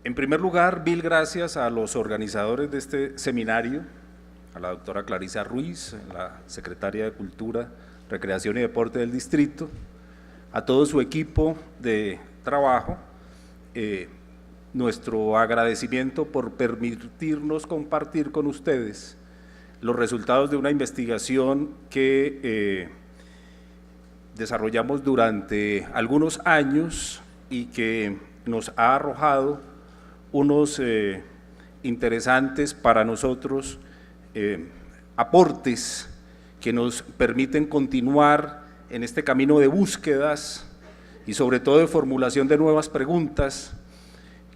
En primer lugar, mil gracias a los organizadores de este seminario, a la doctora Clarisa Ruiz, la secretaria de Cultura, Recreación y Deporte del Distrito, a todo su equipo de trabajo, nuestro agradecimiento por permitirnos compartir con ustedes los resultados de una investigación que desarrollamos durante algunos años y que nos ha arrojado unos interesantes para nosotros aportes que nos permiten continuar en este camino de búsquedas y sobre todo de formulación de nuevas preguntas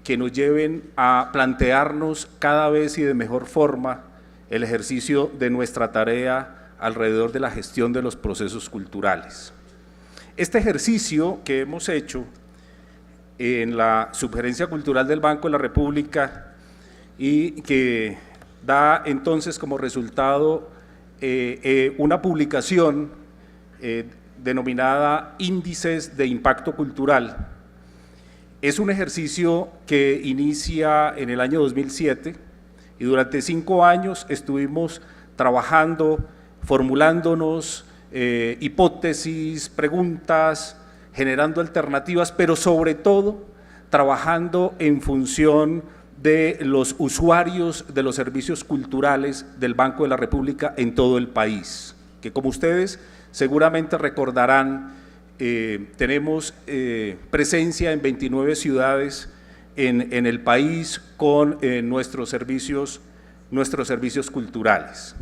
que nos lleven a plantearnos cada vez y de mejor forma el ejercicio de nuestra tarea alrededor de la gestión de los procesos culturales. Este ejercicio que hemos hecho en la Subgerencia Cultural del Banco de la República y que da entonces como resultado una publicación denominada Índices de Impacto Cultural. Es un ejercicio que inicia en el año 2007 y durante 5 años estuvimos trabajando, formulándonos hipótesis, preguntas, generando alternativas, pero sobre todo trabajando en función de los usuarios de los servicios culturales del Banco de la República en todo el país, que como ustedes seguramente recordarán, tenemos presencia en 29 ciudades en el país con nuestros servicios culturales.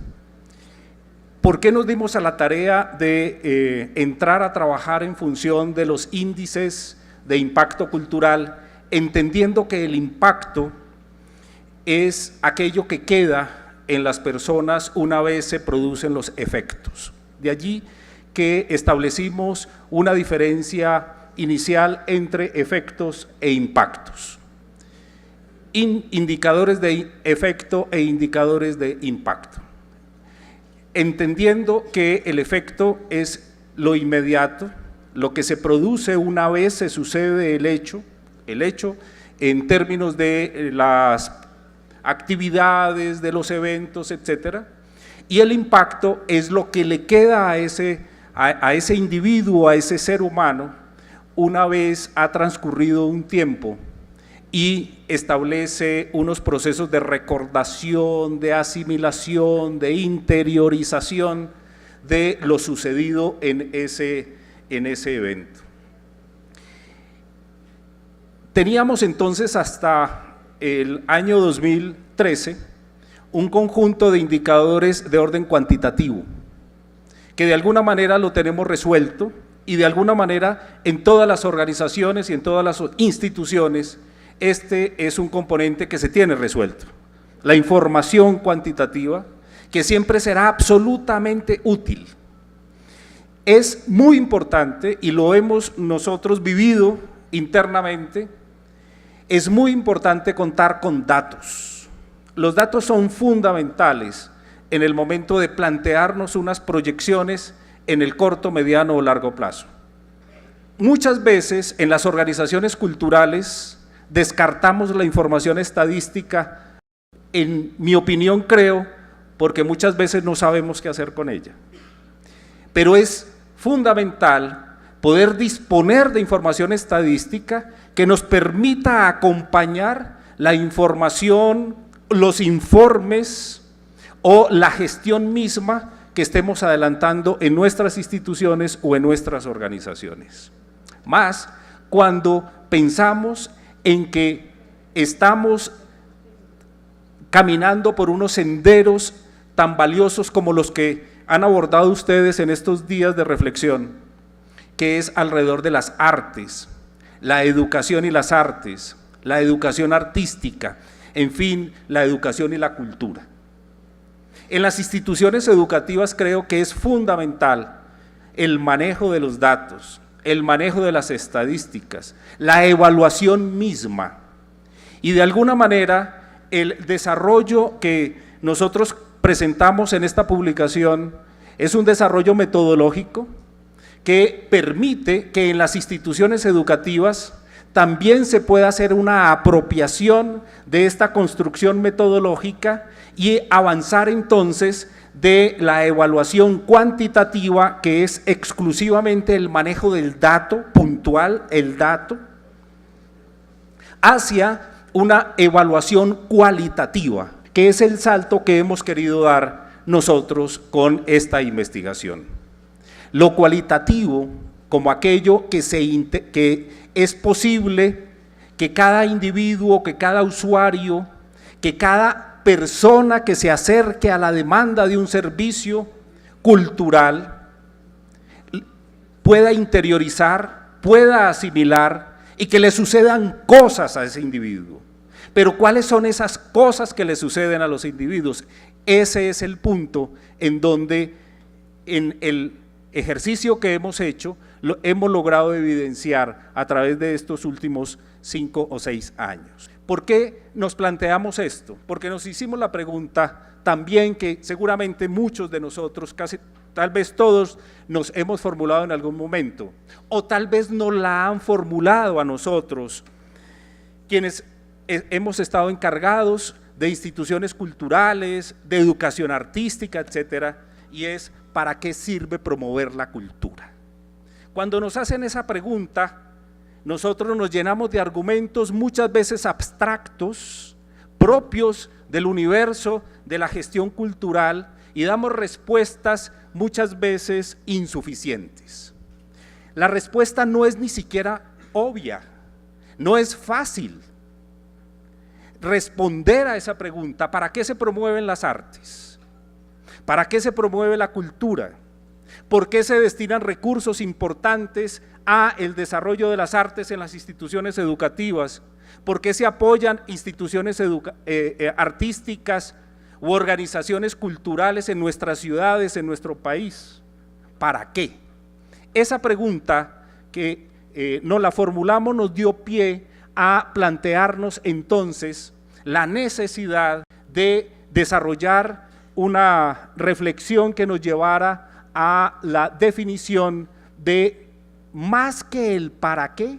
¿Por qué nos dimos a la tarea de entrar a trabajar en función de los índices de impacto cultural, entendiendo que el impacto es aquello que queda en las personas una vez se producen los efectos? De allí que establecimos una diferencia inicial entre efectos e impactos, indicadores de efecto e indicadores de impacto, entendiendo que el efecto es lo inmediato, lo que se produce una vez se sucede el hecho en términos de las actividades, de los eventos, etcétera, y el impacto es lo que le queda a ese individuo, a ese ser humano, una vez ha transcurrido un tiempo y establece unos procesos de recordación, de asimilación, de interiorización de lo sucedido en ese evento. Teníamos entonces hasta el año 2013 un conjunto de indicadores de orden cuantitativo, que de alguna manera lo tenemos resuelto y de alguna manera en todas las organizaciones y en todas las instituciones este es un componente que se tiene resuelto. La información cuantitativa, que siempre será absolutamente útil. Es muy importante, y lo hemos nosotros vivido internamente, es muy importante contar con datos. Los datos son fundamentales en el momento de plantearnos unas proyecciones en el corto, mediano o largo plazo. Muchas veces en las organizaciones culturales descartamos la información estadística, en mi opinión creo, porque muchas veces no sabemos qué hacer con ella. Pero es fundamental poder disponer de información estadística que nos permita acompañar la información, los informes o la gestión misma que estemos adelantando en nuestras instituciones o en nuestras organizaciones. Más cuando pensamos en que estamos caminando por unos senderos tan valiosos como los que han abordado ustedes en estos días de reflexión, que es alrededor de las artes, la educación y las artes, la educación artística, en fin, la educación y la cultura. En las instituciones educativas creo que es fundamental el manejo de los datos, el manejo de las estadísticas, la evaluación misma y de alguna manera el desarrollo que nosotros presentamos en esta publicación es un desarrollo metodológico que permite que en las instituciones educativas también se puede hacer una apropiación de esta construcción metodológica y avanzar entonces de la evaluación cuantitativa, que es exclusivamente el manejo del dato puntual, el dato, hacia una evaluación cualitativa, que es el salto que hemos querido dar nosotros con esta investigación. Lo cualitativo como aquello que es posible que cada individuo, que cada usuario, que cada persona que se acerque a la demanda de un servicio cultural pueda interiorizar, pueda asimilar y que le sucedan cosas a ese individuo. Pero ¿cuáles son esas cosas que le suceden a los individuos? Ese es el punto en donde en el ejercicio que hemos hecho lo hemos logrado evidenciar a través de estos últimos 5 o 6 años. ¿Por qué nos planteamos esto? Porque nos hicimos la pregunta también que seguramente muchos de nosotros, tal vez todos, nos hemos formulado en algún momento, o tal vez nos la han formulado a nosotros, quienes hemos estado encargados de instituciones culturales, de educación artística, etcétera, y es: ¿para qué sirve promover la cultura? Cuando nos hacen esa pregunta, nosotros nos llenamos de argumentos muchas veces abstractos, propios del universo de la gestión cultural, y damos respuestas muchas veces insuficientes. La respuesta no es ni siquiera obvia, no es fácil responder a esa pregunta: ¿para qué se promueven las artes? ¿Para qué se promueve la cultura? ¿Por qué se destinan recursos importantes a el desarrollo de las artes en las instituciones educativas? ¿Por qué se apoyan instituciones artísticas u organizaciones culturales en nuestras ciudades, en nuestro país? ¿Para qué? Esa pregunta que nos la formulamos nos dio pie a plantearnos entonces la necesidad de desarrollar una reflexión que nos llevara a la definición de, más que el para qué,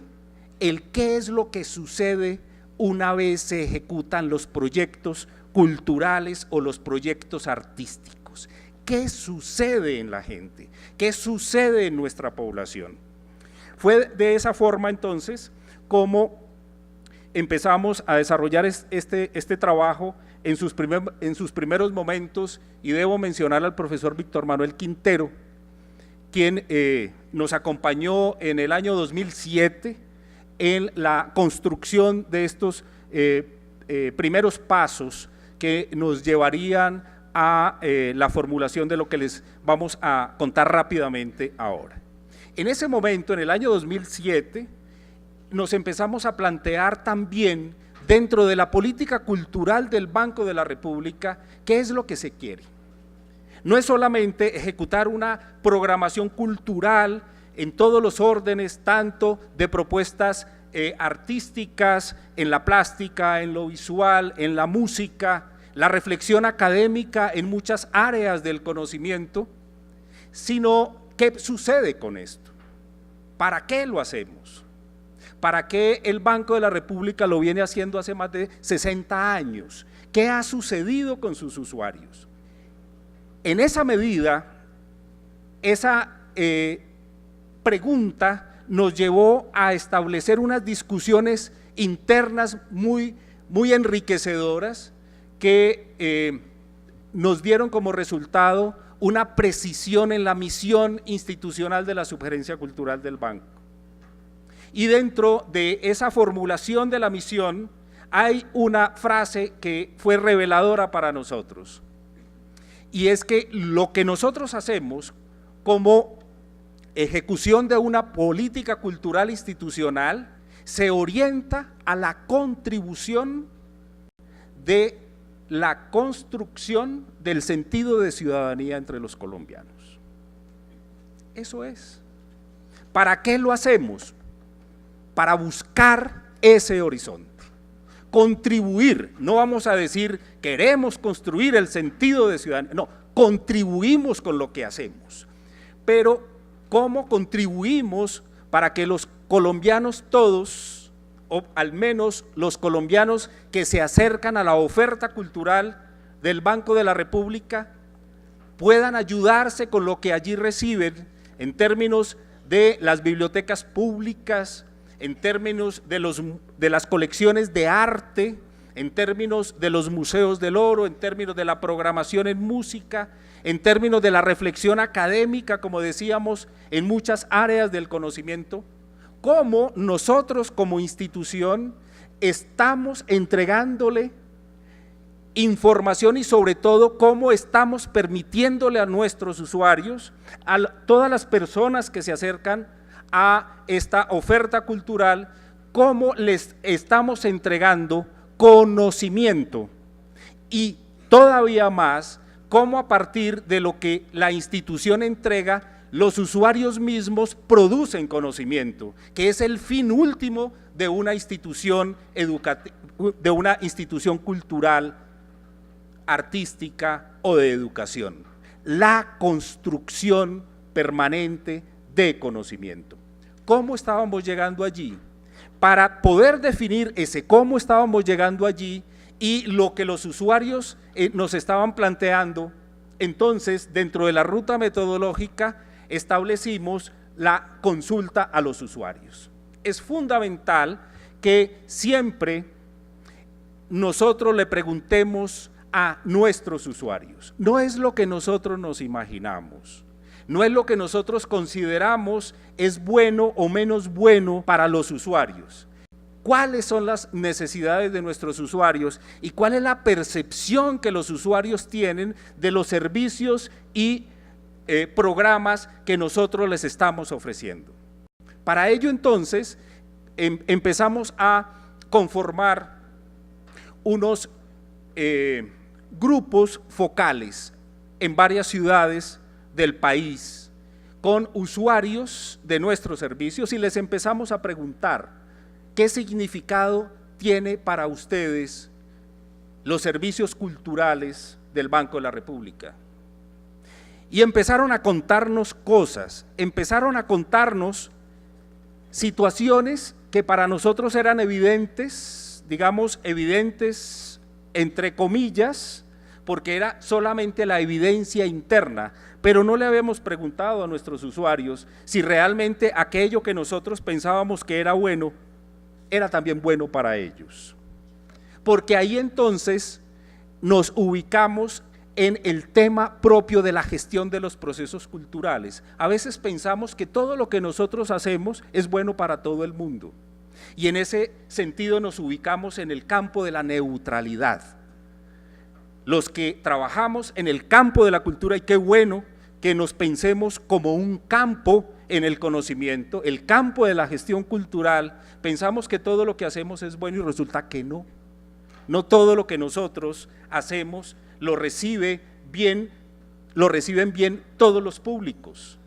el qué es lo que sucede una vez se ejecutan los proyectos culturales o los proyectos artísticos. ¿Qué sucede en la gente? ¿Qué sucede en nuestra población? Fue de esa forma entonces como empezamos a desarrollar este trabajo en sus primeros momentos, y debo mencionar al profesor Víctor Manuel Quintero, quien nos acompañó en el año 2007 en la construcción de estos primeros pasos que nos llevarían a la formulación de lo que les vamos a contar rápidamente ahora. En ese momento, en el año 2007, nos empezamos a plantear también dentro de la política cultural del Banco de la República qué es lo que se quiere. No es solamente ejecutar una programación cultural en todos los órdenes, tanto de propuestas artísticas, en la plástica, en lo visual, en la música, la reflexión académica en muchas áreas del conocimiento, sino qué sucede con esto, para qué lo hacemos. ¿Para qué el Banco de la República lo viene haciendo hace más de 60 años? ¿Qué ha sucedido con sus usuarios? En esa medida, esa pregunta nos llevó a establecer unas discusiones internas muy enriquecedoras que nos dieron como resultado una precisión en la misión institucional de la Subgerencia Cultural del Banco. Y dentro de esa formulación de la misión hay una frase que fue reveladora para nosotros, y es que lo que nosotros hacemos como ejecución de una política cultural institucional se orienta a la contribución de la construcción del sentido de ciudadanía entre los colombianos. Eso es. ¿Para qué lo hacemos? Para buscar ese horizonte, contribuir. No vamos a decir queremos construir el sentido de ciudadanía, no, contribuimos con lo que hacemos. Pero ¿cómo contribuimos para que los colombianos todos o al menos los colombianos que se acercan a la oferta cultural del Banco de la República, puedan ayudarse con lo que allí reciben en términos de las bibliotecas públicas, en términos de las colecciones de arte, en términos de los museos del oro, en términos de la programación en música, en términos de la reflexión académica, como decíamos, en muchas áreas del conocimiento, cómo nosotros como institución estamos entregándole información y sobre todo cómo estamos permitiéndole a nuestros usuarios, a todas las personas que se acercan a esta oferta cultural, cómo les estamos entregando conocimiento y todavía más, cómo a partir de lo que la institución entrega, los usuarios mismos producen conocimiento, que es el fin último de una institución educativa, de una institución cultural, artística o de educación, la construcción permanente de conocimiento. ¿Cómo estábamos llegando allí? Para poder definir ese cómo estábamos llegando allí y lo que los usuarios nos estaban planteando, entonces dentro de la ruta metodológica establecimos la consulta a los usuarios. Es fundamental que siempre nosotros le preguntemos a nuestros usuarios, no es lo que nosotros nos imaginamos, no es lo que nosotros consideramos es bueno o menos bueno para los usuarios. ¿Cuáles son las necesidades de nuestros usuarios y cuál es la percepción que los usuarios tienen de los servicios y programas que nosotros les estamos ofreciendo? Para ello entonces empezamos a conformar unos grupos focales en varias ciudades del país con usuarios de nuestros servicios y les empezamos a preguntar qué significado tiene para ustedes los servicios culturales del Banco de la República. Y empezaron a contarnos cosas, empezaron a contarnos situaciones que para nosotros eran evidentes, digamos evidentes entre comillas, porque era solamente la evidencia interna, pero no le habíamos preguntado a nuestros usuarios si realmente aquello que nosotros pensábamos que era bueno, era también bueno para ellos. Porque ahí entonces nos ubicamos en el tema propio de la gestión de los procesos culturales. A veces pensamos que todo lo que nosotros hacemos es bueno para todo el mundo, y en ese sentido nos ubicamos en el campo de la neutralidad. Los que trabajamos en el campo de la cultura, y qué bueno que nos pensemos como un campo en el conocimiento, el campo de la gestión cultural, pensamos que todo lo que hacemos es bueno y resulta que no. No todo lo que nosotros hacemos lo reciben bien todos los públicos.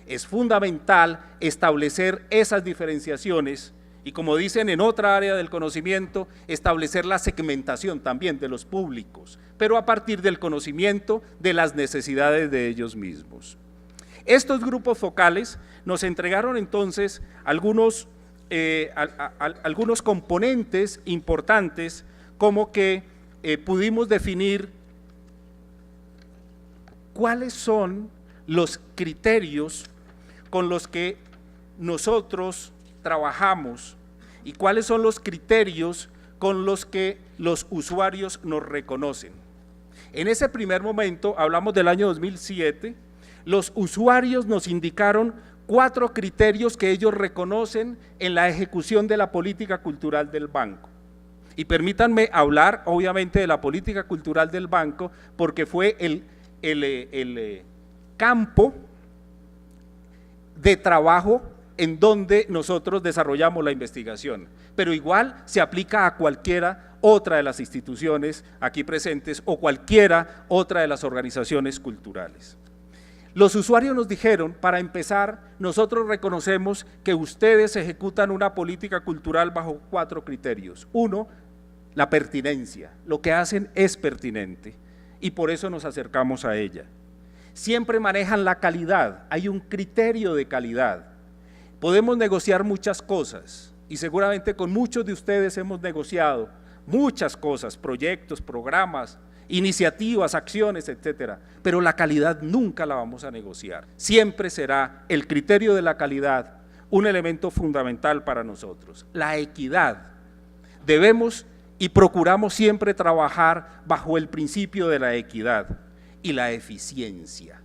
Es fundamental establecer esas diferenciaciones y, como dicen en otra área del conocimiento, establecer la segmentación también de los públicos, pero a partir del conocimiento de las necesidades de ellos mismos. Estos grupos focales nos entregaron entonces algunos componentes importantes, como que pudimos definir cuáles son los criterios con los que nosotros trabajamos y cuáles son los criterios con los que los usuarios nos reconocen. En ese primer momento, hablamos del año 2007, los usuarios nos indicaron 4 criterios que ellos reconocen en la ejecución de la política cultural del banco. Y permítanme hablar obviamente de la política cultural del banco porque fue el campo de trabajo en donde nosotros desarrollamos la investigación, pero igual se aplica a cualquiera otra de las instituciones aquí presentes o cualquiera otra de las organizaciones culturales. Los usuarios nos dijeron, para empezar, nosotros reconocemos que ustedes ejecutan una política cultural bajo 4 criterios. 1, la pertinencia, lo que hacen es pertinente y por eso nos acercamos a ella. Siempre manejan la calidad, hay un criterio de calidad. Podemos negociar muchas cosas, y seguramente con muchos de ustedes hemos negociado muchas cosas, proyectos, programas, iniciativas, acciones, etcétera, pero la calidad nunca la vamos a negociar. Siempre será el criterio de la calidad un elemento fundamental para nosotros. La equidad. Debemos y procuramos siempre trabajar bajo el principio de la equidad y la eficiencia.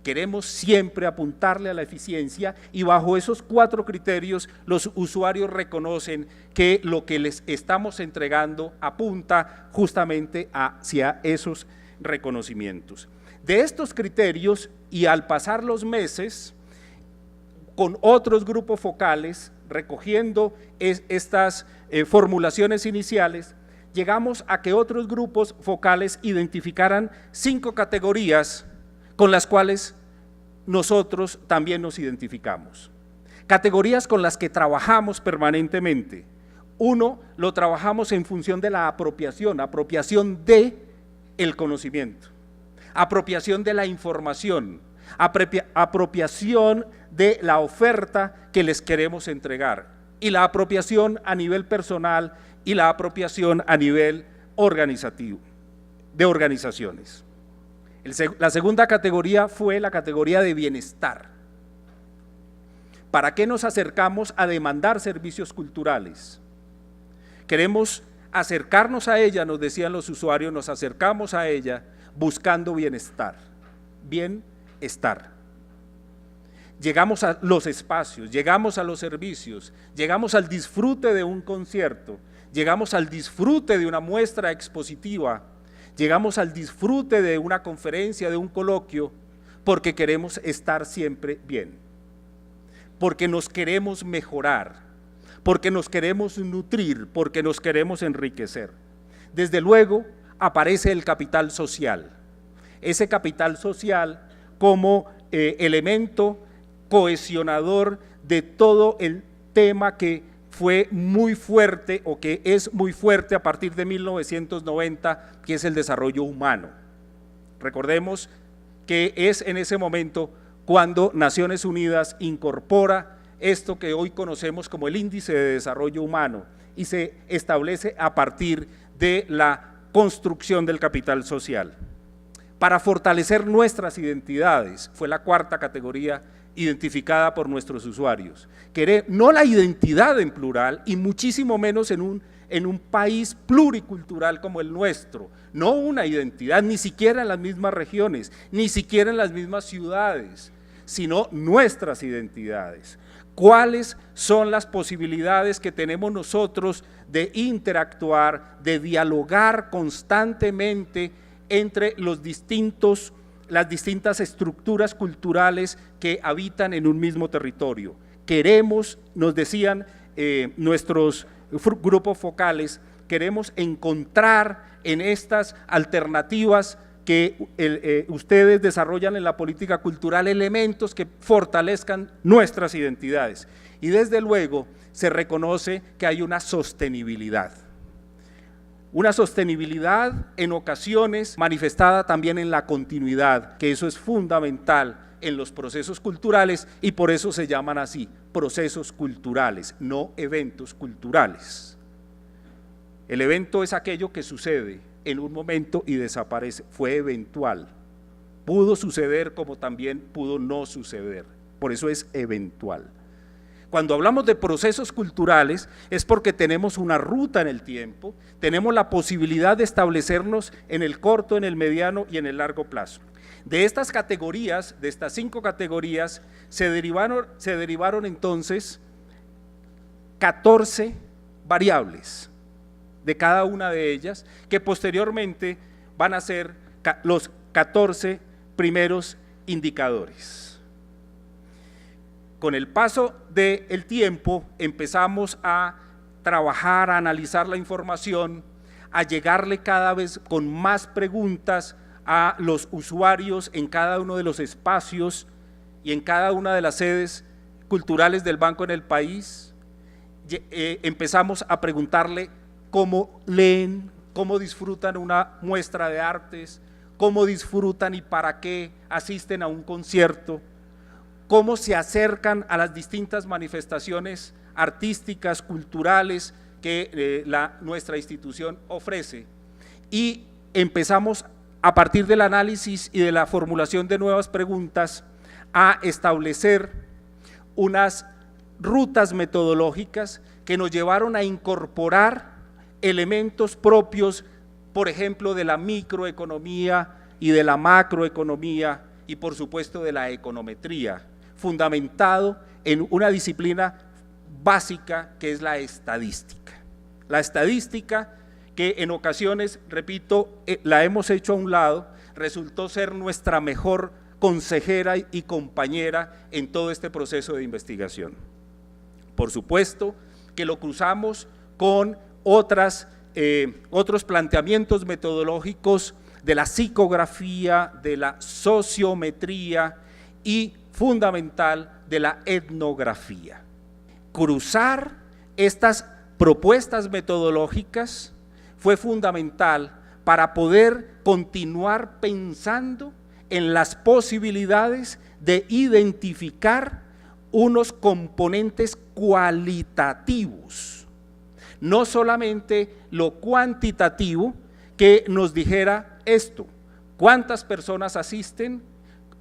Queremos siempre apuntarle a la eficiencia y bajo esos 4 criterios los usuarios reconocen que lo que les estamos entregando apunta justamente hacia esos reconocimientos. De estos criterios y al pasar los meses, con otros grupos focales, recogiendo estas formulaciones iniciales, llegamos a que otros grupos focales identificaran 5 categorías con las cuales nosotros también nos identificamos. Categorías con las que trabajamos permanentemente. Uno, lo trabajamos en función de la apropiación de el conocimiento, apropiación de la información, apropiación de la oferta que les queremos entregar, y la apropiación a nivel personal y la apropiación a nivel organizativo, de organizaciones. La segunda categoría fue la categoría de bienestar. ¿Para qué nos acercamos a demandar servicios culturales? Queremos acercarnos a ella, nos decían los usuarios, nos acercamos a ella buscando bienestar. Bienestar. Llegamos a los espacios, llegamos a los servicios, llegamos al disfrute de un concierto, llegamos al disfrute de una muestra expositiva, llegamos al disfrute de una conferencia, de un coloquio, porque queremos estar siempre bien, porque nos queremos mejorar, porque nos queremos nutrir, porque nos queremos enriquecer. Desde luego aparece el capital social, ese capital social como elemento cohesionador de todo el tema que fue muy fuerte o que es muy fuerte a partir de 1990, que es el desarrollo humano. Recordemos que es en ese momento cuando Naciones Unidas incorpora esto que hoy conocemos como el Índice de Desarrollo Humano y se establece a partir de la construcción del capital social. Para fortalecer nuestras identidades, fue la 4ª categoría identificada por nuestros usuarios. No la identidad en plural y muchísimo menos en un país pluricultural como el nuestro, no una identidad ni siquiera en las mismas regiones, ni siquiera en las mismas ciudades, sino nuestras identidades. ¿Cuáles son las posibilidades que tenemos nosotros de interactuar, de dialogar constantemente entre las distintas estructuras culturales que habitan en un mismo territorio? Queremos, nos decían nuestros grupos focales, queremos encontrar en estas alternativas que ustedes desarrollan en la política cultural elementos que fortalezcan nuestras identidades. Y desde luego se reconoce que hay una sostenibilidad en ocasiones manifestada también en la continuidad, que eso es fundamental en los procesos culturales y por eso se llaman así, procesos culturales, no eventos culturales. El evento es aquello que sucede en un momento y desaparece, fue eventual, pudo suceder como también pudo no suceder, por eso es eventual. Cuando hablamos de procesos culturales es porque tenemos una ruta en el tiempo, tenemos la posibilidad de establecernos en el corto, en el mediano y en el largo plazo. De estas categorías, de estas 5 categorías, se derivaron entonces 14 variables de cada una de ellas, que posteriormente van a ser los 14 primeros indicadores. Con el paso del tiempo empezamos a trabajar, a analizar la información, a llegarle cada vez con más preguntas a los usuarios en cada uno de los espacios y en cada una de las sedes culturales del banco en el país. Empezamos a preguntarle cómo leen, cómo disfrutan una muestra de artes, cómo disfrutan y para qué asisten a un concierto, cómo se acercan a las distintas manifestaciones artísticas, culturales que nuestra institución ofrece. Y empezamos a partir del análisis y de la formulación de nuevas preguntas a establecer unas rutas metodológicas que nos llevaron a incorporar elementos propios, por ejemplo, de la microeconomía y de la macroeconomía y por supuesto de la econometría, fundamentado en una disciplina básica que es la estadística. La estadística que en ocasiones, repito, la hemos hecho a un lado, resultó ser nuestra mejor consejera y compañera en todo este proceso de investigación. Por supuesto que lo cruzamos con otros planteamientos metodológicos de la psicografía, de la sociometría y fundamental de la etnografía. Cruzar estas propuestas metodológicas fue fundamental para poder continuar pensando en las posibilidades de identificar unos componentes cualitativos, no solamente lo cuantitativo que nos dijera esto, cuántas personas asisten,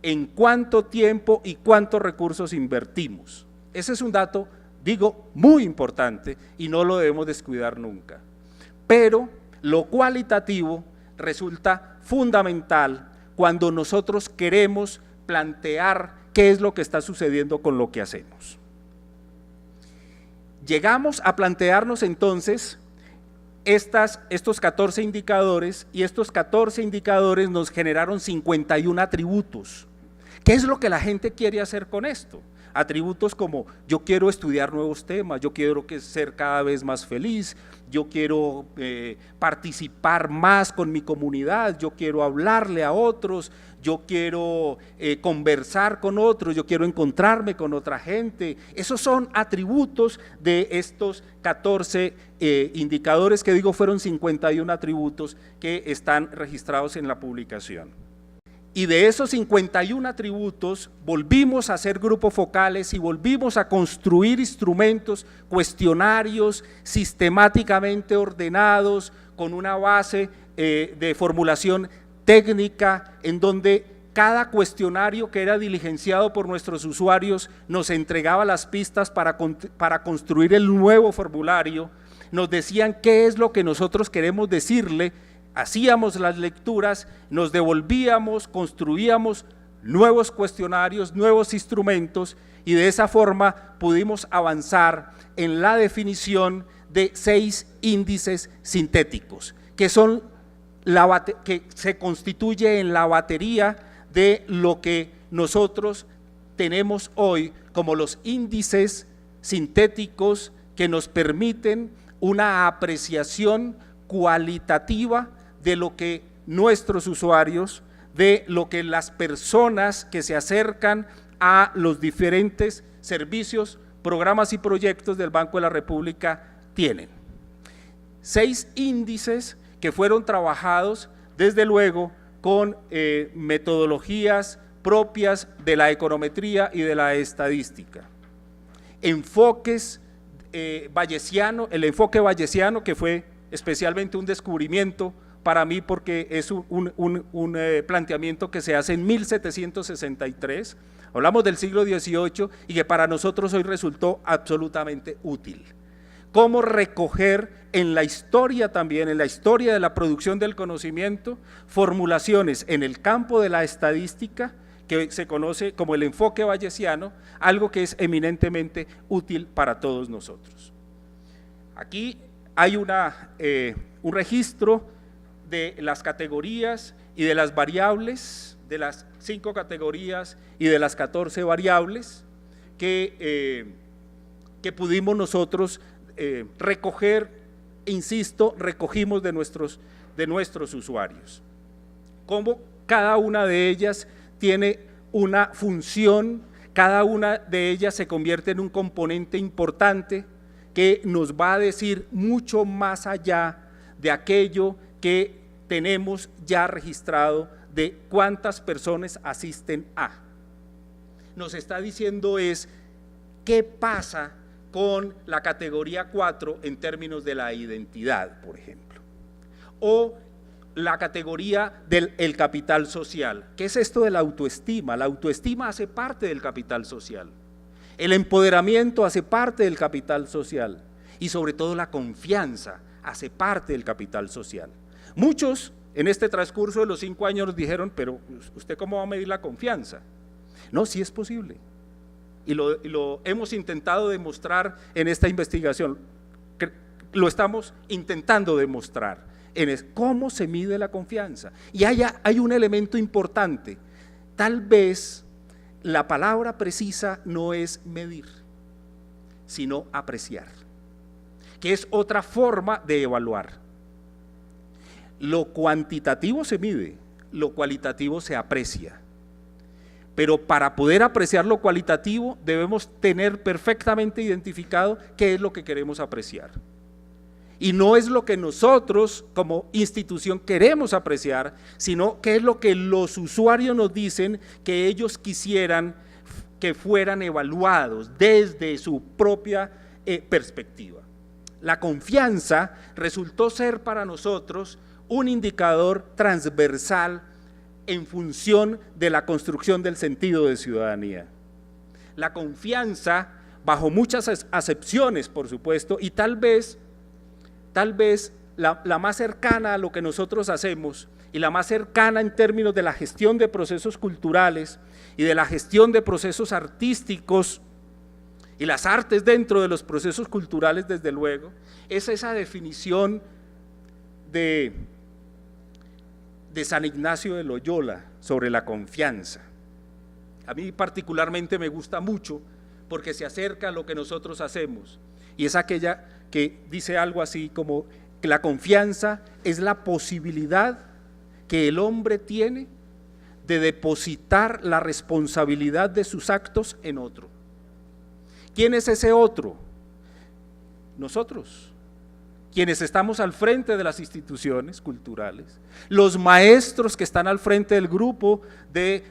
en cuánto tiempo y cuántos recursos invertimos. Ese es un dato, digo, muy importante y no lo debemos descuidar nunca. Pero lo cualitativo resulta fundamental cuando nosotros queremos plantear qué es lo que está sucediendo con lo que hacemos. Llegamos a plantearnos entonces estos 14 indicadores y estos 14 indicadores nos generaron 51 atributos. ¿Qué es lo que la gente quiere hacer con esto? Atributos como yo quiero estudiar nuevos temas, yo quiero ser cada vez más feliz, yo quiero participar más con mi comunidad, yo quiero hablarle a otros, yo quiero conversar con otros, yo quiero encontrarme con otra gente. Esos son atributos de estos 14 indicadores que digo fueron 51 atributos que están registrados en la publicación. Y de esos 51 atributos volvimos a hacer grupos focales y volvimos a construir instrumentos, cuestionarios sistemáticamente ordenados con una base de formulación técnica en donde cada cuestionario que era diligenciado por nuestros usuarios nos entregaba las pistas para construir el nuevo formulario, nos decían qué es lo que nosotros queremos decirle. Hacíamos las lecturas, nos devolvíamos, construíamos nuevos cuestionarios, nuevos instrumentos y de esa forma pudimos avanzar en la definición de 6 índices sintéticos, que se constituye en la batería de lo que nosotros tenemos hoy como los índices sintéticos que nos permiten una apreciación cualitativa de lo que nuestros usuarios, de lo que las personas que se acercan a los diferentes servicios, programas y proyectos del Banco de la República tienen. 6 índices que fueron trabajados desde luego con metodologías propias de la econometría y de la estadística. Enfoques bayesiano, el enfoque bayesiano que fue especialmente un descubrimiento para mí porque es un planteamiento que se hace en 1763, hablamos del siglo XVIII y que para nosotros hoy resultó absolutamente útil. Cómo recoger en la historia también, en la historia de la producción del conocimiento, formulaciones en el campo de la estadística que se conoce como el enfoque bayesiano, algo que es eminentemente útil para todos nosotros. Aquí hay un registro de las categorías y de las variables, de las 5 categorías y de las 14 variables que pudimos nosotros recoger, insisto, recogimos de nuestros usuarios. Cómo cada una de ellas tiene una función, cada una de ellas se convierte en un componente importante que nos va a decir mucho más allá de aquello que tenemos ya registrado de cuántas personas asisten a. Nos está diciendo es qué pasa con la categoría 4 en términos de la identidad, por ejemplo, o la categoría del capital social. ¿Qué es esto de la autoestima? La autoestima hace parte del capital social, el empoderamiento hace parte del capital social y sobre todo la confianza hace parte del capital social. Muchos en este transcurso de los 5 años nos dijeron, pero ¿usted cómo va a medir la confianza? No, sí es posible. Y lo hemos intentado demostrar en esta investigación, lo estamos intentando demostrar, cómo se mide la confianza. Y hay un elemento importante, tal vez la palabra precisa no es medir, sino apreciar, que es otra forma de evaluar. Lo cuantitativo se mide, lo cualitativo se aprecia. Pero para poder apreciar lo cualitativo debemos tener perfectamente identificado qué es lo que queremos apreciar. Y no es lo que nosotros como institución queremos apreciar, sino qué es lo que los usuarios nos dicen que ellos quisieran que fueran evaluados desde su propia perspectiva. La confianza resultó ser para nosotros un indicador transversal en función de la construcción del sentido de ciudadanía. La confianza, bajo muchas acepciones, por supuesto, y tal vez la más cercana a lo que nosotros hacemos y la más cercana en términos de la gestión de procesos culturales y de la gestión de procesos artísticos y las artes dentro de los procesos culturales, desde luego, es esa definición de San Ignacio de Loyola sobre la confianza. A mí particularmente me gusta mucho porque se acerca a lo que nosotros hacemos, y es aquella que dice algo así como que la confianza es la posibilidad que el hombre tiene de depositar la responsabilidad de sus actos en otro. ¿Quién es ese otro? Nosotros, quienes estamos al frente de las instituciones culturales, los maestros que están al frente del grupo de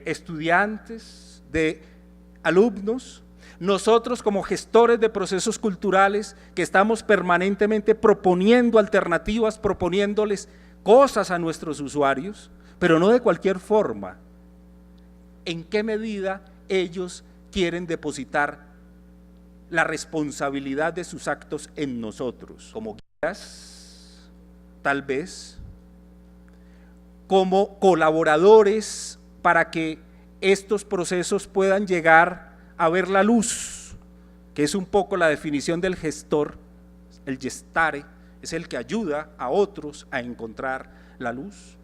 estudiantes, de alumnos, nosotros como gestores de procesos culturales que estamos permanentemente proponiendo alternativas, proponiéndoles cosas a nuestros usuarios, pero no de cualquier forma. ¿En qué medida ellos quieren depositar la responsabilidad de sus actos en nosotros? Como guías, tal vez, como colaboradores para que estos procesos puedan llegar a ver la luz, que es un poco la definición del gestor. El gestare es el que ayuda a otros a encontrar la luz.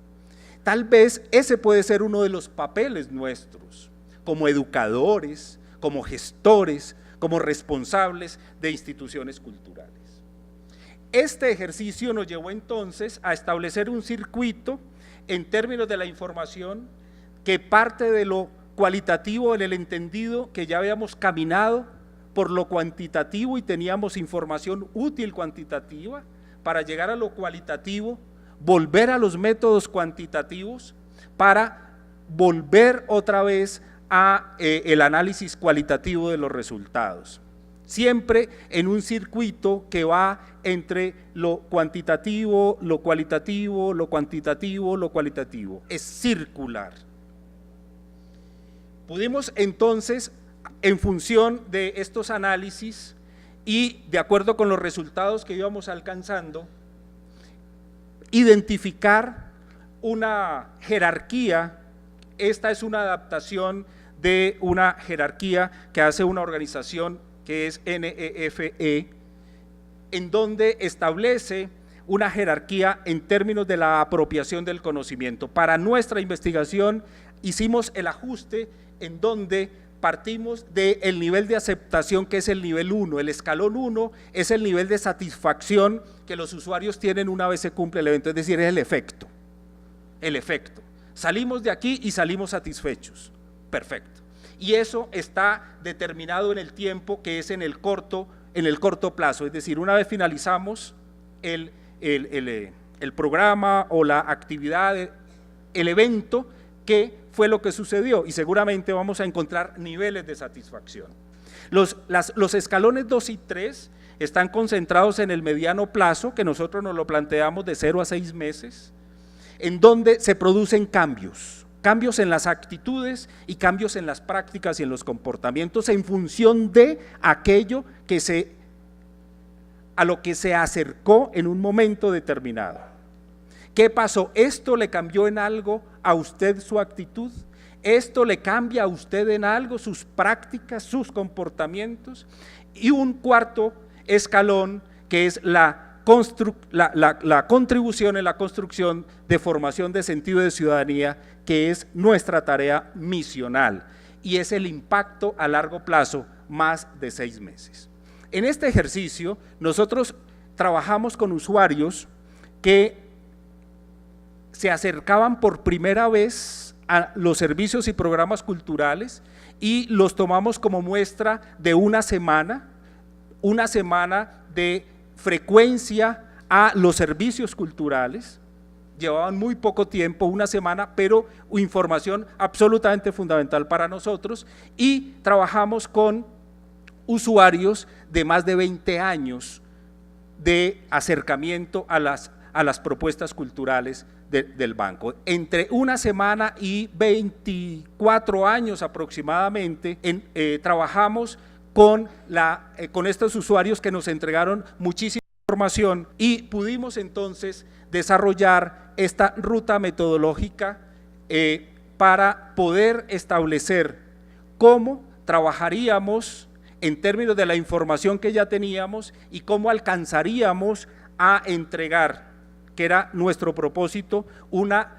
Tal vez ese puede ser uno de los papeles nuestros, como educadores, como gestores, como responsables de instituciones culturales. Este ejercicio nos llevó entonces a establecer un circuito en términos de la información que parte de lo cualitativo en el entendido que ya habíamos caminado por lo cuantitativo y teníamos información útil cuantitativa para llegar a lo cualitativo, volver a los métodos cuantitativos para volver otra vez a el análisis cualitativo de los resultados, siempre en un circuito que va entre lo cuantitativo, lo cualitativo, lo cuantitativo, lo cualitativo, es circular. Pudimos entonces, en función de estos análisis y de acuerdo con los resultados que íbamos alcanzando, identificar una jerarquía. Esta es una adaptación de una jerarquía que hace una organización que es NEFE, en donde establece una jerarquía en términos de la apropiación del conocimiento. Para nuestra investigación hicimos el ajuste en donde partimos del nivel de aceptación, que es el nivel 1, el escalón 1 es el nivel de satisfacción que los usuarios tienen una vez se cumple el evento, es decir, es el efecto. Salimos de aquí y salimos satisfechos, perfecto. Y eso está determinado en el tiempo, que es en el corto plazo, es decir, una vez finalizamos el programa o la actividad, el evento, ¿qué fue lo que sucedió? Y seguramente vamos a encontrar niveles de satisfacción. Los escalones 2 y 3 están concentrados en el mediano plazo, que nosotros nos lo planteamos de 0 a 6 meses, en donde se producen cambios en las actitudes y cambios en las prácticas y en los comportamientos en función de aquello a lo que se acercó en un momento determinado. ¿Qué pasó? ¿Esto le cambió en algo a usted su actitud? ¿Esto le cambia a usted en algo sus prácticas, sus comportamientos? Y un cuarto escalón que es la contribución en la construcción de formación de sentido de ciudadanía, que es nuestra tarea misional y es el impacto a largo plazo, más de 6 meses. En este ejercicio nosotros trabajamos con usuarios que se acercaban por primera vez a los servicios y programas culturales y los tomamos como muestra de una semana de frecuencia a los servicios culturales. Llevaban muy poco tiempo, una semana, pero información absolutamente fundamental para nosotros, y trabajamos con usuarios de más de 20 años de acercamiento a las propuestas culturales del banco. Entre una semana y 24 años aproximadamente trabajamos con estos usuarios que nos entregaron muchísima información y pudimos entonces desarrollar esta ruta metodológica para poder establecer cómo trabajaríamos en términos de la información que ya teníamos y cómo alcanzaríamos a entregar, que era nuestro propósito, una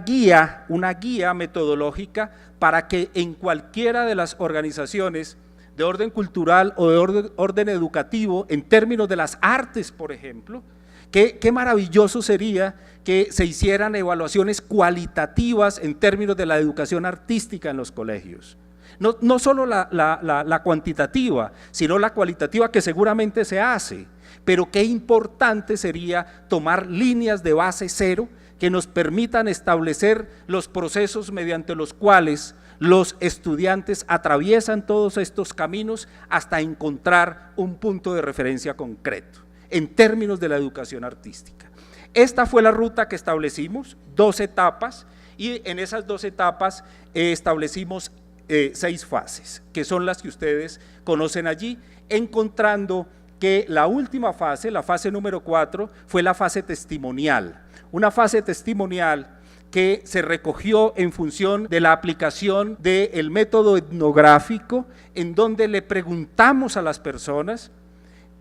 guía metodológica para que en cualquiera de las organizaciones de orden cultural o de orden educativo, en términos de las artes, por ejemplo, qué maravilloso sería que se hicieran evaluaciones cualitativas en términos de la educación artística en los colegios. No solo la cuantitativa, sino la cualitativa, que seguramente se hace, pero qué importante sería tomar líneas de base cero que nos permitan establecer los procesos mediante los cuales los estudiantes atraviesan todos estos caminos hasta encontrar un punto de referencia concreto en términos de la educación artística. Esta fue la ruta que establecimos, 2 etapas, y en esas 2 etapas establecimos 6 fases, que son las que ustedes conocen allí, encontrando que la última fase, la fase número 4, fue la fase testimonial, una fase testimonial que se recogió en función de la aplicación del método etnográfico, en donde le preguntamos a las personas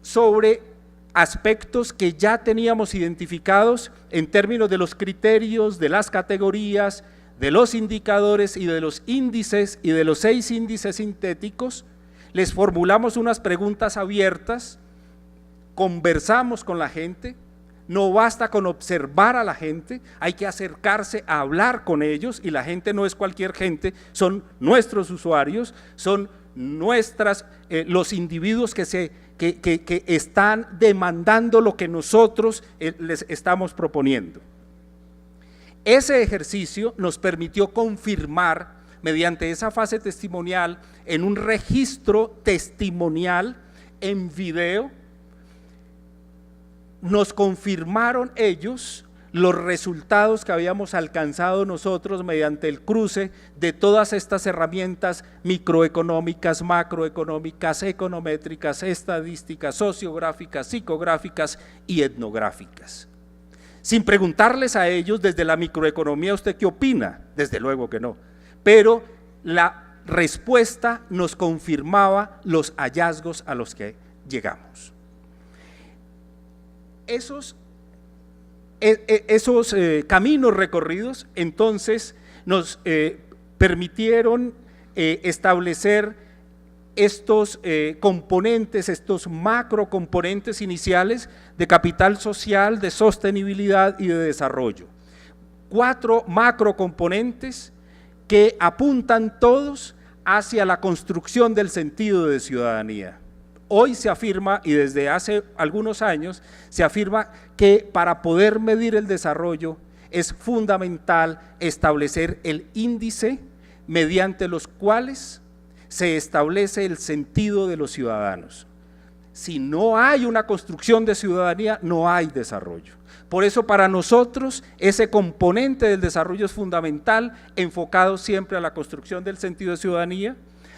sobre aspectos que ya teníamos identificados en términos de los criterios, de las categorías, de los indicadores y de los índices y de los 6 índices sintéticos. Les formulamos unas preguntas abiertas, conversamos con la gente. No basta con observar a la gente, hay que acercarse a hablar con ellos, y la gente no es cualquier gente, son nuestros usuarios, son los individuos que están demandando lo que nosotros les estamos proponiendo. Ese ejercicio nos permitió confirmar, mediante esa fase testimonial, en un registro testimonial en video, nos confirmaron ellos los resultados que habíamos alcanzado nosotros mediante el cruce de todas estas herramientas microeconómicas, macroeconómicas, econométricas, estadísticas, sociográficas, psicográficas y etnográficas. Sin preguntarles a ellos desde la microeconomía, ¿usted qué opina? Desde luego que no, pero la respuesta nos confirmaba los hallazgos a los que llegamos. Esos caminos recorridos entonces nos permitieron establecer estos componentes, estos macro componentes iniciales de capital social, de sostenibilidad y de desarrollo. 4 macro componentes que apuntan todos hacia la construcción del sentido de ciudadanía. Hoy se afirma, y desde hace algunos años, se afirma que para poder medir el desarrollo es fundamental establecer el índice mediante los cuales se establece el sentido de los ciudadanos. Si no hay una construcción de ciudadanía, no hay desarrollo. Por eso para nosotros ese componente del desarrollo es fundamental, enfocado siempre a la construcción del sentido de ciudadanía.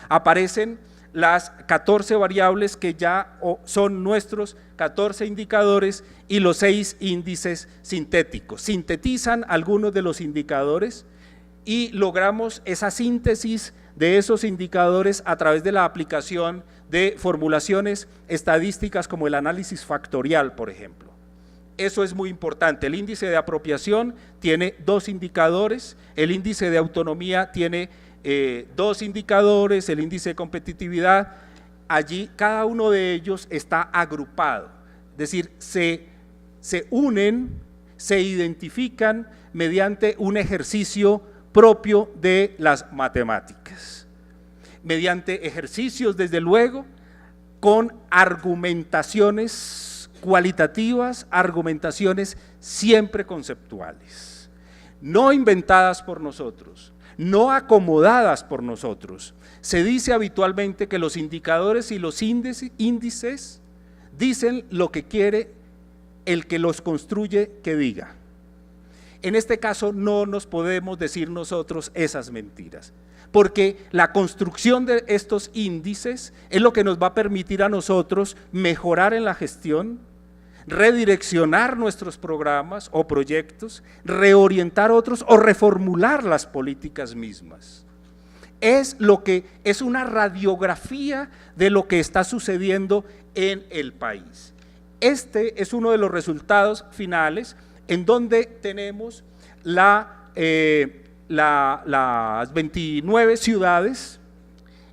Aparecen las 14 variables que ya son nuestros 14 indicadores y los 6 índices sintéticos. Sintetizan algunos de los indicadores y logramos esa síntesis de esos indicadores a través de la aplicación de formulaciones estadísticas como el análisis factorial, por ejemplo. Eso es muy importante. El índice de apropiación tiene 2 indicadores, el índice de autonomía tiene 2 indicadores, el índice de competitividad. Allí cada uno de ellos está agrupado, es decir, se unen, se identifican mediante un ejercicio propio de las matemáticas, mediante ejercicios desde luego con argumentaciones cualitativas, argumentaciones siempre conceptuales, no inventadas por nosotros, no acomodadas por nosotros. Se dice habitualmente que los indicadores y los índices dicen lo que quiere el que los construye que diga. En este caso no nos podemos decir nosotros esas mentiras, porque la construcción de estos índices es lo que nos va a permitir a nosotros mejorar en la gestión, redireccionar nuestros programas o proyectos, reorientar otros o reformular las políticas mismas. Es una radiografía de lo que está sucediendo en el país. Este es uno de los resultados finales en donde tenemos las 29 ciudades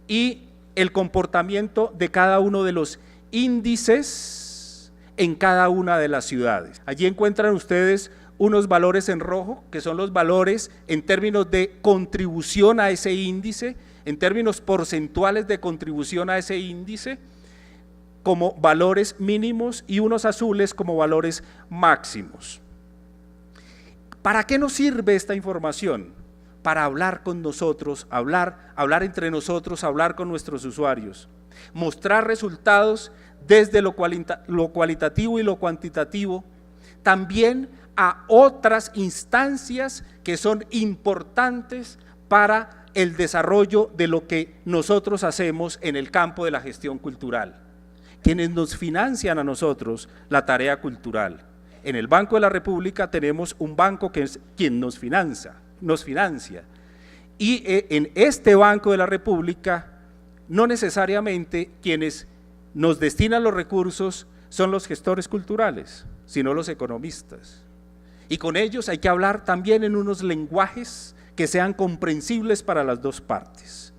y el comportamiento de cada uno de los índices en cada una de las ciudades. Allí encuentran ustedes unos valores en rojo, que son los valores en términos de contribución a ese índice, en términos porcentuales de contribución a ese índice, como valores mínimos, y unos azules como valores máximos. ¿Para qué nos sirve esta información? Para hablar con nosotros, hablar entre nosotros, hablar con nuestros usuarios, mostrar resultados desde lo cualitativo y lo cuantitativo, también a otras instancias que son importantes para el desarrollo de lo que nosotros hacemos en el campo de la gestión cultural, quienes nos financian a nosotros la tarea cultural. En el Banco de la República tenemos un banco que es quien nos financia, y en este Banco de la República no necesariamente quienes nos destinan los recursos son los gestores culturales, sino los economistas. Y con ellos hay que hablar también en unos lenguajes que sean comprensibles para las dos partes.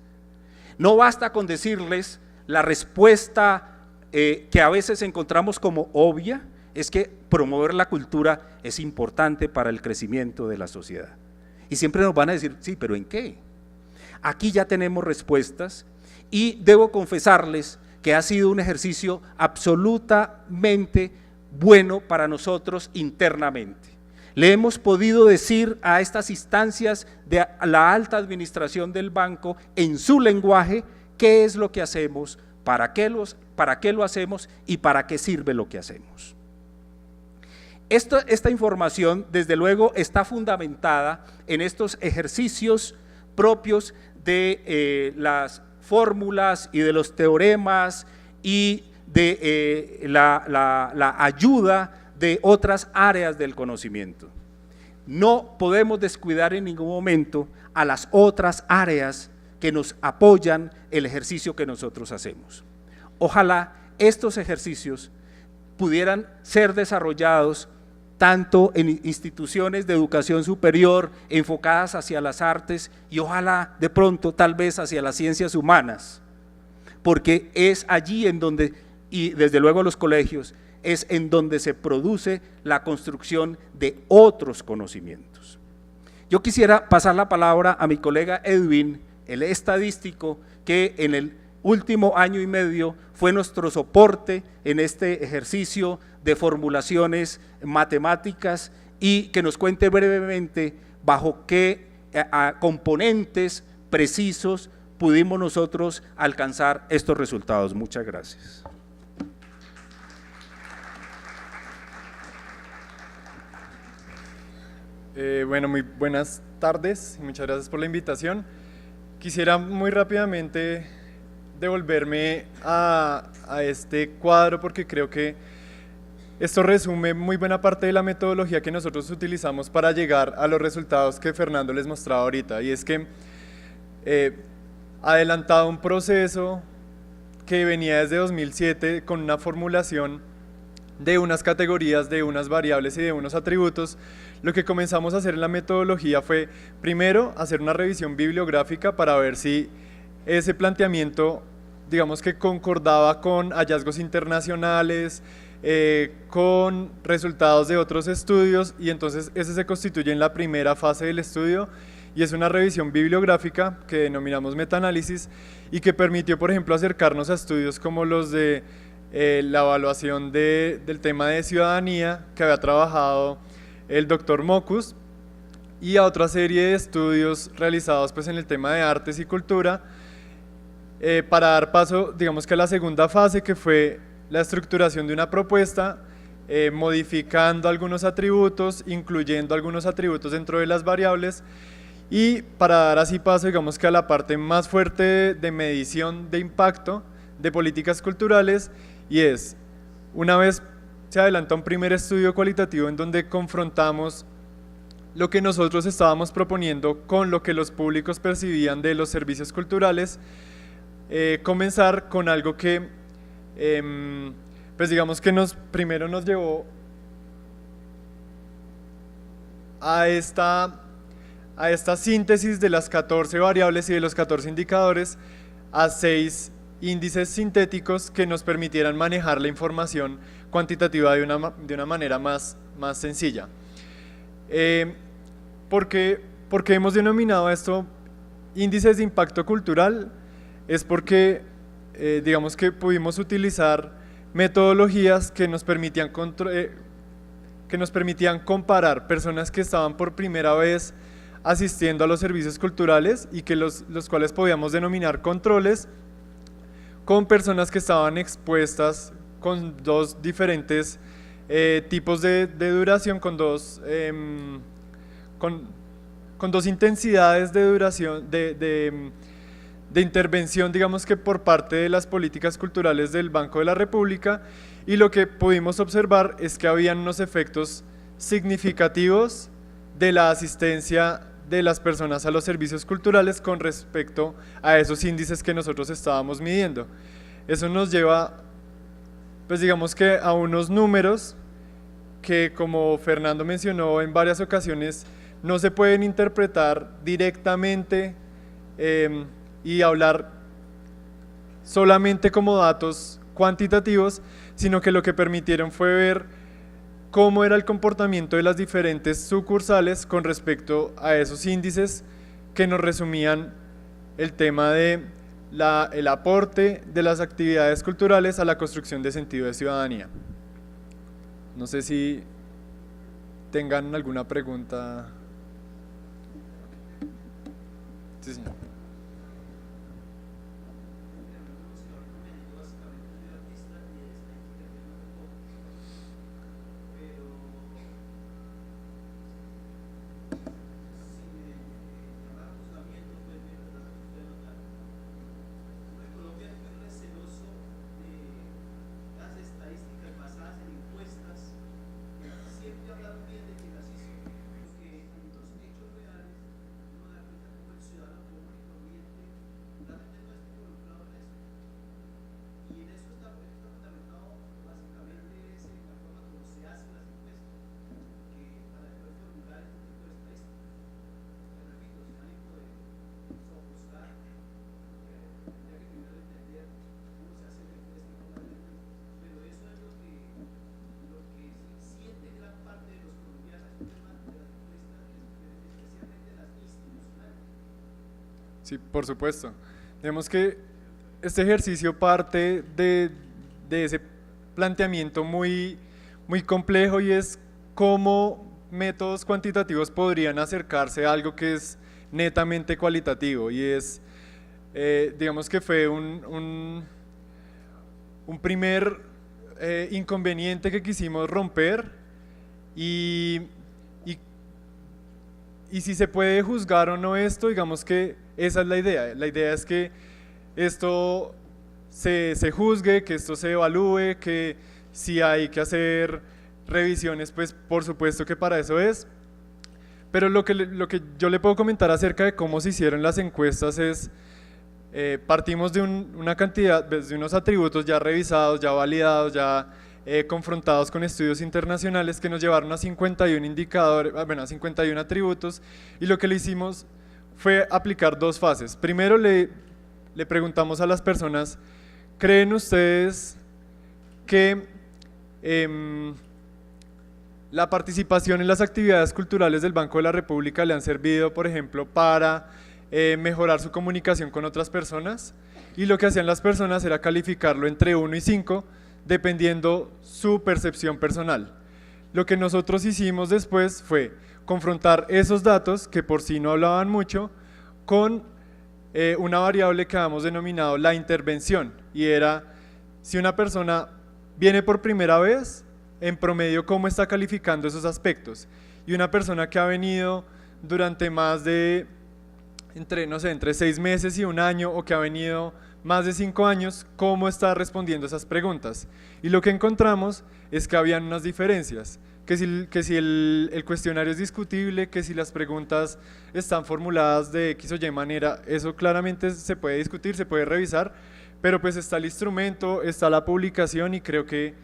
No basta con decirles la respuesta que a veces encontramos como obvia, es que promover la cultura es importante para el crecimiento de la sociedad. Y siempre nos van a decir, sí, pero ¿en qué? Aquí ya tenemos respuestas y debo confesarles que ha sido un ejercicio absolutamente bueno para nosotros internamente. Le hemos podido decir a estas instancias de la alta administración del banco en su lenguaje qué es lo que hacemos, para qué lo hacemos y para qué sirve lo que hacemos. Esta información, desde luego, está fundamentada en estos ejercicios propios de las fórmulas y de los teoremas y de la ayuda de otras áreas del conocimiento. No podemos descuidar en ningún momento a las otras áreas que nos apoyan el ejercicio que nosotros hacemos. Ojalá estos ejercicios pudieran ser desarrollados tanto en instituciones de educación superior enfocadas hacia las artes y ojalá de pronto tal vez hacia las ciencias humanas, porque es allí en donde, y desde luego los colegios, es en donde se produce la construcción de otros conocimientos. Yo quisiera pasar la palabra a mi colega Edwin, el estadístico, que en el último año y medio fue nuestro soporte en este ejercicio de formulaciones matemáticas y que nos cuente brevemente bajo qué componentes precisos pudimos nosotros alcanzar estos resultados. Muchas gracias. Bueno, muy buenas tardes y muchas gracias por la invitación. Quisiera muy rápidamente devolverme a este cuadro porque creo que esto resume muy buena parte de la metodología que nosotros utilizamos para llegar a los resultados que Fernando les mostraba ahorita, y es que adelantado un proceso que venía desde 2007 con una formulación de unas categorías, de unas variables y de unos atributos, lo que comenzamos a hacer en la metodología fue, primero, hacer una revisión bibliográfica para ver si ese planteamiento, digamos que concordaba con hallazgos internacionales, con resultados de otros estudios, y entonces ese se constituye en la primera fase del estudio, y es una revisión bibliográfica que denominamos metaanálisis y que permitió, por ejemplo, acercarnos a estudios como los de la evaluación del tema de ciudadanía que había trabajado el doctor Mocus, y a otra serie de estudios realizados pues en el tema de artes y cultura, para dar paso, digamos que a la segunda fase, que fue la estructuración de una propuesta, modificando algunos atributos, incluyendo algunos atributos dentro de las variables, y para dar así paso, digamos que a la parte más fuerte de medición de impacto de políticas culturales, y es, una vez se adelanta un primer estudio cualitativo en donde confrontamos lo que nosotros estábamos proponiendo con lo que los públicos percibían de los servicios culturales, comenzar con algo que, pues digamos que primero nos llevó a esta síntesis de las 14 variables y de los 14 indicadores a 6 índices sintéticos que nos permitieran manejar la información cuantitativa de una manera más sencilla. ¿Por qué hemos denominado esto índices de impacto cultural? Es porque digamos que pudimos utilizar metodologías que nos permitían comparar personas que estaban por primera vez asistiendo a los servicios culturales y que los cuales podíamos denominar controles, con personas que estaban expuestas con dos diferentes tipos de duración, con dos intensidades de duración, de intervención, digamos que por parte de las políticas culturales del Banco de la República, y lo que pudimos observar es que habían unos efectos significativos de la asistencia de las personas a los servicios culturales con respecto a esos índices que nosotros estábamos midiendo. Eso nos lleva, pues digamos que a unos números que, como Fernando mencionó en varias ocasiones, no se pueden interpretar directamente y hablar solamente como datos cuantitativos, sino que lo que permitieron fue ver cómo era el comportamiento de las diferentes sucursales con respecto a esos índices que nos resumían el tema de el aporte de las actividades culturales a la construcción de sentido de ciudadanía. No sé si tengan alguna pregunta. Sí, señor. Sí, por supuesto. Digamos que este ejercicio parte de ese planteamiento muy complejo, y es cómo métodos cuantitativos podrían acercarse a algo que es netamente cualitativo, y es digamos que fue un primer inconveniente que quisimos romper y si se puede juzgar o no esto, digamos que esa es la idea. La idea es que esto se juzgue, que esto se evalúe, que si hay que hacer revisiones, pues por supuesto que para eso es. Pero lo que yo le puedo comentar acerca de cómo se hicieron las encuestas es, partimos de una cantidad, de unos atributos ya revisados, ya validados, ya confrontados con estudios internacionales que nos llevaron a 51 indicadores, bueno, a 51 atributos, y lo que le hicimos fue aplicar dos fases. Primero le preguntamos a las personas, ¿creen ustedes que la participación en las actividades culturales del Banco de la República le han servido, por ejemplo, para mejorar su comunicación con otras personas? Y lo que hacían las personas era calificarlo entre 1 y 5, dependiendo su percepción personal. Lo que nosotros hicimos después fue confrontar esos datos, que por sí no hablaban mucho, con una variable que habíamos denominado la intervención, y era, si una persona viene por primera vez, en promedio, ¿cómo está calificando esos aspectos? Y una persona que ha venido durante más de, entre 6 meses y 1 año, o que ha venido más de 5 años, ¿cómo está respondiendo esas preguntas? Y lo que encontramos es que habían unas diferencias, que si el cuestionario es discutible, que si las preguntas están formuladas de X o Y manera, eso claramente se puede discutir, se puede revisar, pero pues está el instrumento, está la publicación, y creo que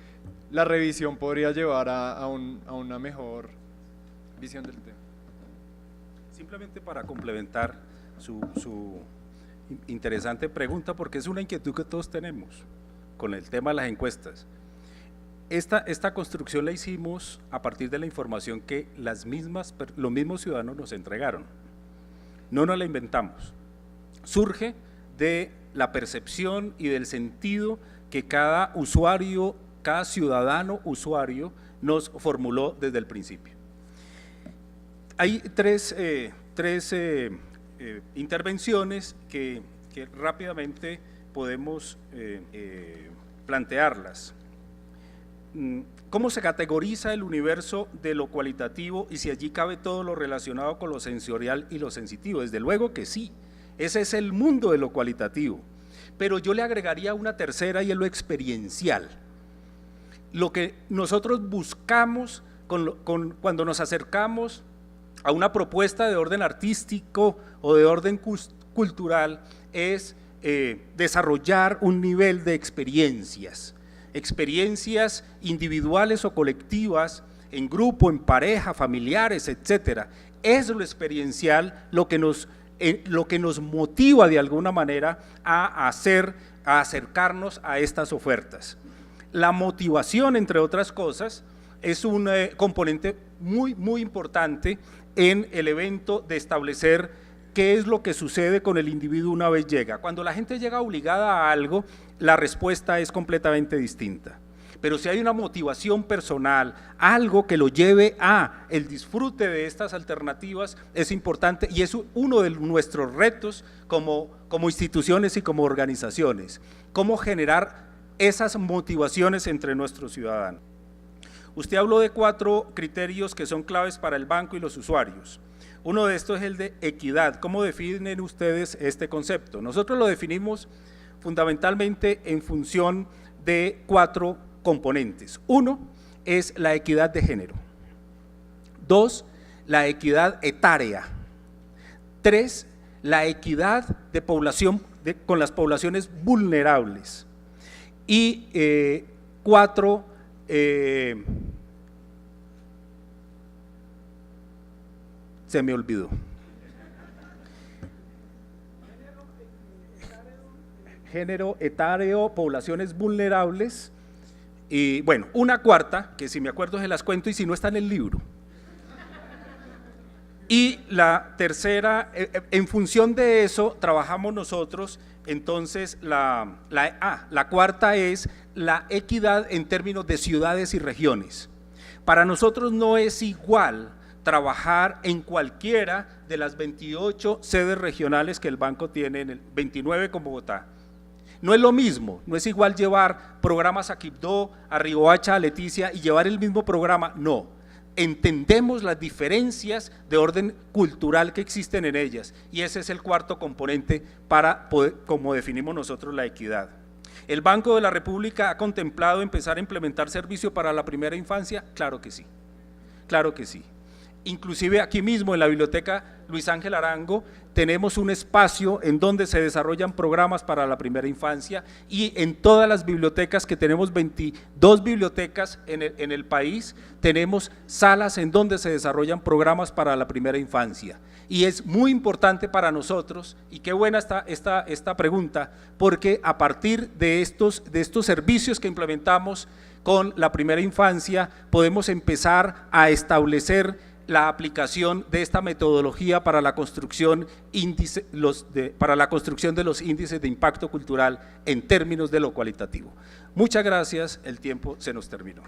la revisión podría llevar a una mejor visión del tema. Simplemente para complementar su interesante pregunta, porque es una inquietud que todos tenemos con el tema de las encuestas. Esta construcción la hicimos a partir de la información que los mismos ciudadanos nos entregaron. No nos la inventamos. Surge de la percepción y del sentido que cada usuario, cada ciudadano usuario nos formuló desde el principio. Hay tres intervenciones que rápidamente podemos plantearlas. ¿Cómo se categoriza el universo de lo cualitativo y si allí cabe todo lo relacionado con lo sensorial y lo sensitivo? Desde luego que sí, ese es el mundo de lo cualitativo, pero yo le agregaría una tercera, y es lo experiencial. Lo que nosotros buscamos cuando nos acercamos a una propuesta de orden artístico o de orden cultural es desarrollar un nivel de experiencias individuales o colectivas, en grupo, en pareja, familiares, etcétera. Es lo experiencial lo que nos motiva de alguna manera a acercarnos a estas ofertas. La motivación, entre otras cosas, es un componente muy importante en el evento de establecer qué es lo que sucede con el individuo una vez llega. Cuando la gente llega obligada a algo, la respuesta es completamente distinta. Pero si hay una motivación personal, algo que lo lleve a el disfrute de estas alternativas, es importante, y es uno de nuestros retos como instituciones y como organizaciones, cómo generar esas motivaciones entre nuestros ciudadanos. Usted habló de 4 criterios que son claves para el banco y los usuarios. Uno de estos es el de equidad. ¿Cómo definen ustedes este concepto? Nosotros lo definimos fundamentalmente en función de 4 componentes. 1 es la equidad de género. 2, la equidad etaria. 3, la equidad de población con las poblaciones vulnerables. Y 4, se me olvidó. Género, etario, poblaciones vulnerables, y bueno, una cuarta, que si me acuerdo se las cuento y si no está en el libro. Y la tercera, en función de eso trabajamos nosotros. Entonces la cuarta es la equidad en términos de ciudades y regiones. Para nosotros no es igual trabajar en cualquiera de las 28 sedes regionales que el banco tiene, en el 29 con Bogotá. No es lo mismo, no es igual llevar programas a Quibdó, a Riohacha, a Leticia y llevar el mismo programa, no. Entendemos las diferencias de orden cultural que existen en ellas y ese es el cuarto componente para poder, como definimos nosotros, la equidad. ¿El Banco de la República ha contemplado empezar a implementar servicio para la primera infancia? Claro que sí, claro que sí. Inclusive aquí mismo en la biblioteca Luis Ángel Arango tenemos un espacio en donde se desarrollan programas para la primera infancia y en todas las bibliotecas, que tenemos 22 bibliotecas en el país, tenemos salas en donde se desarrollan programas para la primera infancia. Y es muy importante para nosotros, y qué buena esta pregunta, porque a partir de estos servicios que implementamos con la primera infancia, podemos empezar a establecer la aplicación de esta metodología para la construcción de los índices de impacto cultural en términos de lo cualitativo. Muchas gracias, el tiempo se nos terminó.